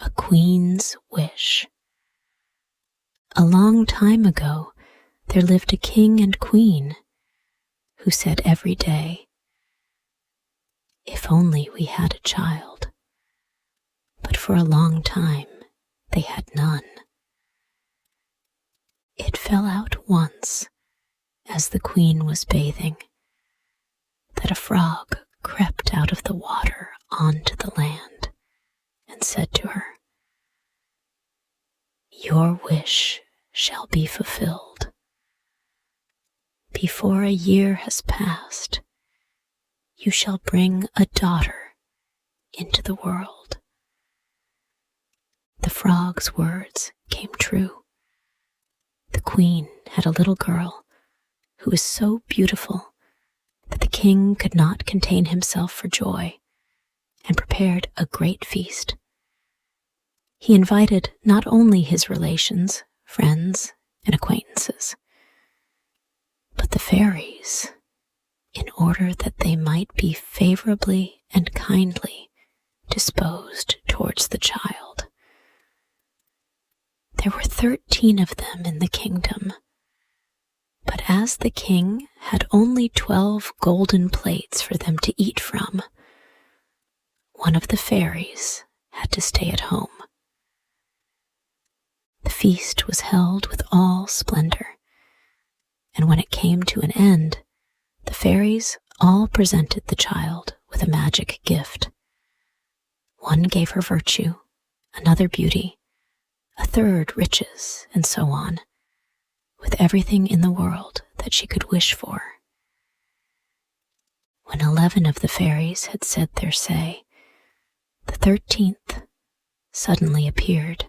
A Queen's Wish. A long time ago, there lived a king and queen who said every day, "If only we had a child." But for a long time, they had none. It fell out once, as the queen was bathing, that a frog crept out of the water onto the land and said to her, "Your wish shall be fulfilled. Before a year has passed, you shall bring a daughter into the world." The frog's words came true. The queen had a little girl who was so beautiful that the king could not contain himself for joy and prepared a great feast. He invited not only his relations, friends, and acquaintances, but the fairies, in order that they might be favourably and kindly disposed towards the child. There were 13 of them in the kingdom, but as the king had only 12 golden plates for them to eat from, one of the fairies had to stay at home. The feast was held with all splendor, and when it came to an end, the fairies all presented the child with a magic gift. One gave her virtue, another beauty, a third riches, and so on, with everything in the world that she could wish for. When 11 of the fairies had said their say, the 13th suddenly appeared.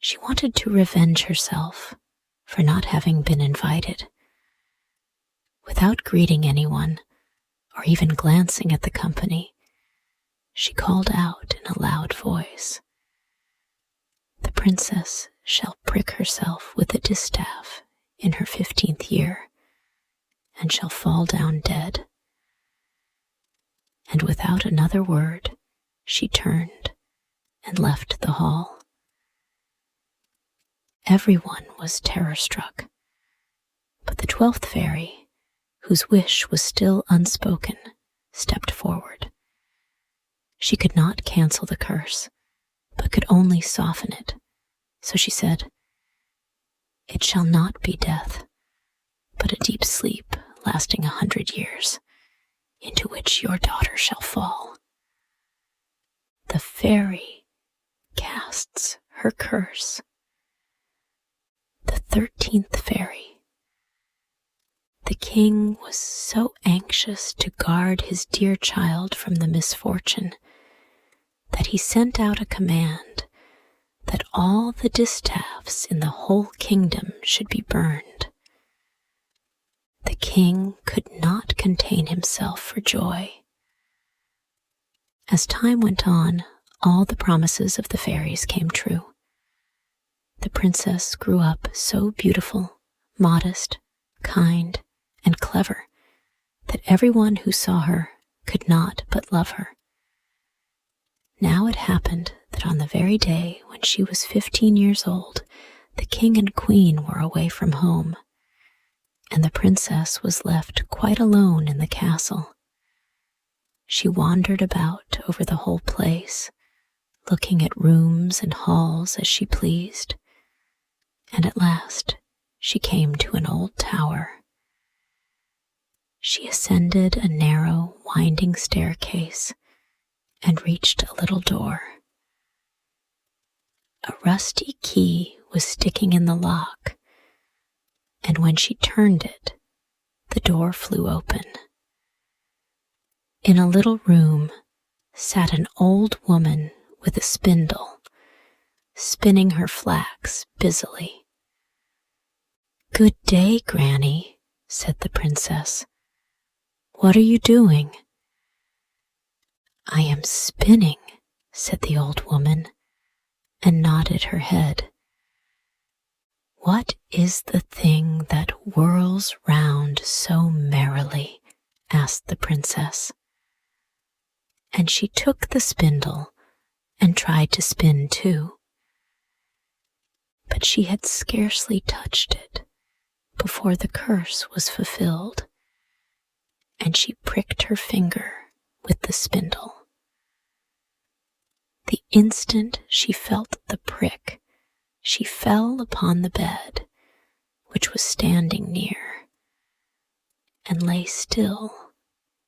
She wanted to revenge herself for not having been invited. Without greeting anyone, or even glancing at the company, she called out in a loud voice, "The princess shall prick herself with a distaff in her 15th year, and shall fall down dead." And without another word, she turned and left the hall. Everyone was terror-struck, but the 12th fairy, whose wish was still unspoken, stepped forward. She could not cancel the curse, but could only soften it, so she said, "It shall not be death, but a deep sleep lasting 100 years, into which your daughter shall fall. The fairy casts her curse." The 13th fairy. The king was so anxious to guard his dear child from the misfortune that he sent out a command that all the distaffs in the whole kingdom should be burned. The king could not contain himself for joy. As time went on, all the promises of the fairies came true. The princess grew up so beautiful, modest, kind, and clever that everyone who saw her could not but love her. Now it happened that on the very day when she was 15 years old, the king and queen were away from home, and the princess was left quite alone in the castle. She wandered about over the whole place, looking at rooms and halls as she pleased, and at last she came to an old tower. She ascended a narrow, winding staircase and reached a little door. A rusty key was sticking in the lock, and when she turned it, the door flew open. In a little room sat an old woman with a spindle, spinning her flax busily. "Good day, Granny," said the princess. "What are you doing?" "I am spinning," said the old woman, and nodded her head. "What is the thing that whirls round so merrily?" asked the princess. And she took the spindle and tried to spin too. But she had scarcely touched it before the curse was fulfilled, and she pricked her finger with the spindle. The instant she felt the prick, she fell upon the bed, which was standing near, and lay still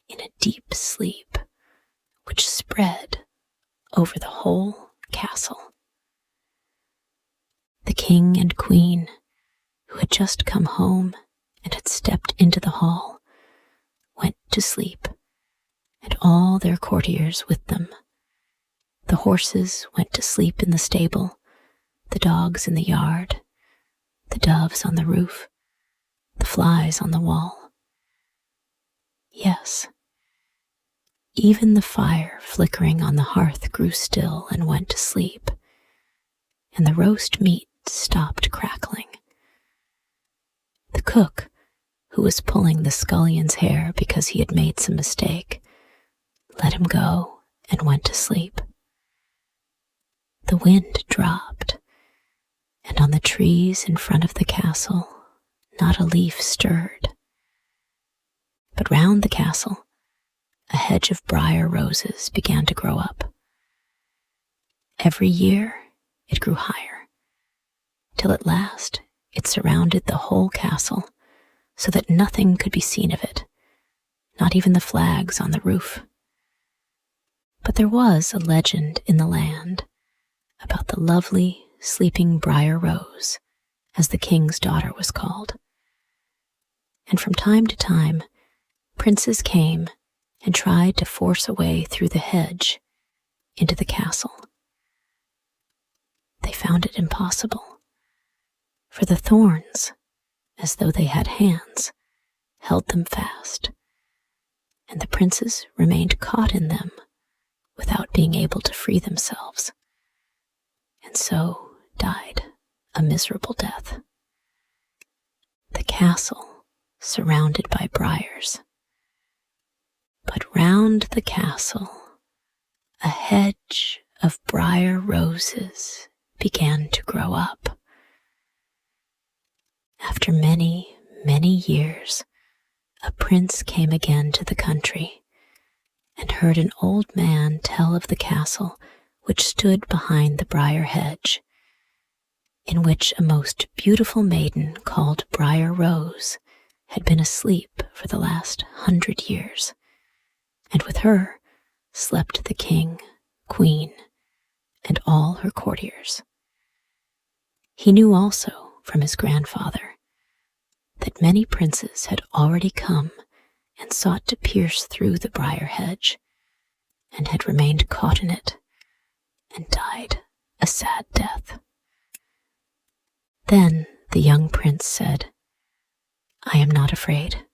in a deep sleep which spread over the whole castle. The king and queen, who had just come home and had stepped into the hall, went to sleep, and all their courtiers with them. The horses went to sleep in the stable, the dogs in the yard, the doves on the roof, the flies on the wall. Yes, even the fire flickering on the hearth grew still and went to sleep, and the roast meat stopped crackling. The cook, who was pulling the scullion's hair because he had made some mistake, let him go and went to sleep. The wind dropped, and on the trees in front of the castle not a leaf stirred. But round the castle a hedge of briar roses began to grow up. Every year it grew higher, till at last it surrounded the whole castle, so that nothing could be seen of it, not even the flags on the roof. But there was a legend in the land about the lovely sleeping briar rose, as the king's daughter was called. And from time to time, princes came and tried to force a way through the hedge into the castle. They found it impossible, for the thorns, as though they had hands, held them fast, and the princes remained caught in them without being able to free themselves, and so died a miserable death. The castle surrounded by briars, but round the castle a hedge of briar roses began to grow up. After many, many years, a prince came again to the country and heard an old man tell of the castle which stood behind the briar hedge, in which a most beautiful maiden called Briar Rose had been asleep for the last 100 years, and with her slept the king, queen, and all her courtiers. He knew also from his grandfather that many princes had already come and sought to pierce through the briar hedge, and had remained caught in it, and died a sad death. Then the young prince said, "I am not afraid.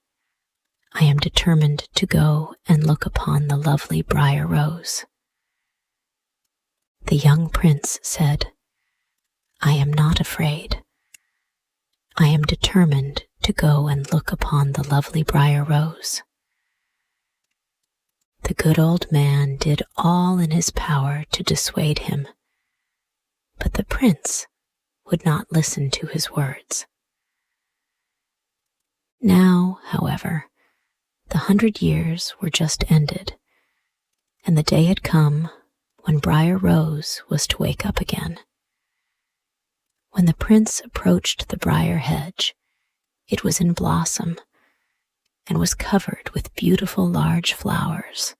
I am determined to go and look upon the lovely briar rose." The young prince said, "I am not afraid. I am determined to go and look upon the lovely briar rose." The good old man did all in his power to dissuade him, but the prince would not listen to his words. Now, however, the 100 years were just ended, and the day had come when Briar Rose was to wake up again. When the prince approached the briar hedge, it was in blossom and was covered with beautiful large flowers,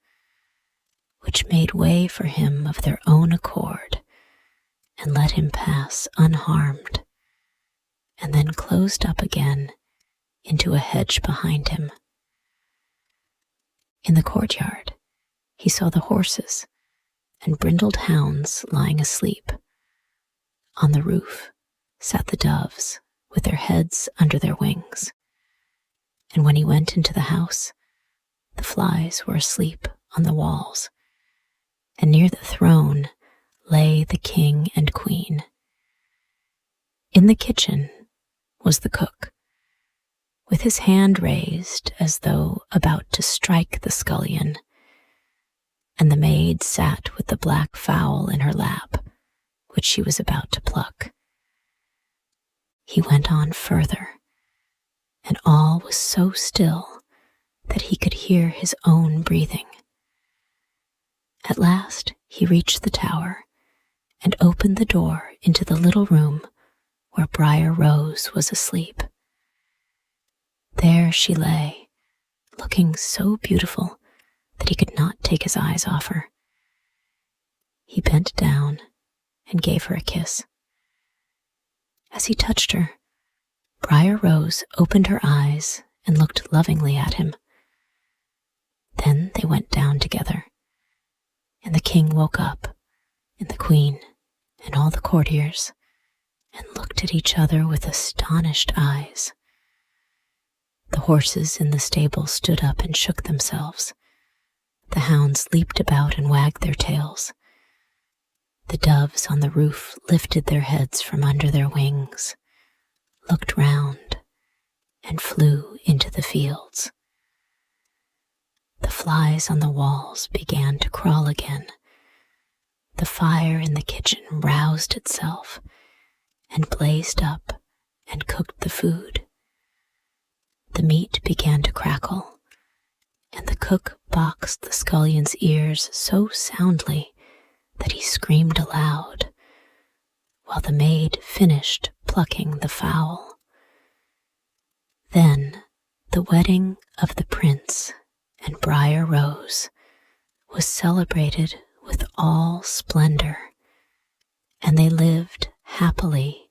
which made way for him of their own accord and let him pass unharmed, and then closed up again into a hedge behind him. In the courtyard, he saw the horses and brindled hounds lying asleep. On the roof sat the doves with their heads under their wings, and when he went into the house, the flies were asleep on the walls, and near the throne lay the king and queen. In the kitchen was the cook, with his hand raised as though about to strike the scullion, and the maid sat with the black fowl in her lap, which she was about to pluck. He went on further, and all was so still that he could hear his own breathing. At last he reached the tower and opened the door into the little room where Briar Rose was asleep. There she lay, looking so beautiful that he could not take his eyes off her. He bent down and gave her a kiss. As he touched her, Briar Rose opened her eyes and looked lovingly at him. Then they went down together, and the king woke up, and the queen, and all the courtiers, and looked at each other with astonished eyes. The horses in the stable stood up and shook themselves. The hounds leaped about and wagged their tails. The doves on the roof lifted their heads from under their wings, looked round, and flew into the fields. The flies on the walls began to crawl again. The fire in the kitchen roused itself and blazed up and cooked the food. The meat began to crackle, and the cook boxed the scullion's ears so soundly that he screamed aloud, while the maid finished plucking the fowl. Then the wedding of the prince and Briar Rose was celebrated with all splendor, and they lived happily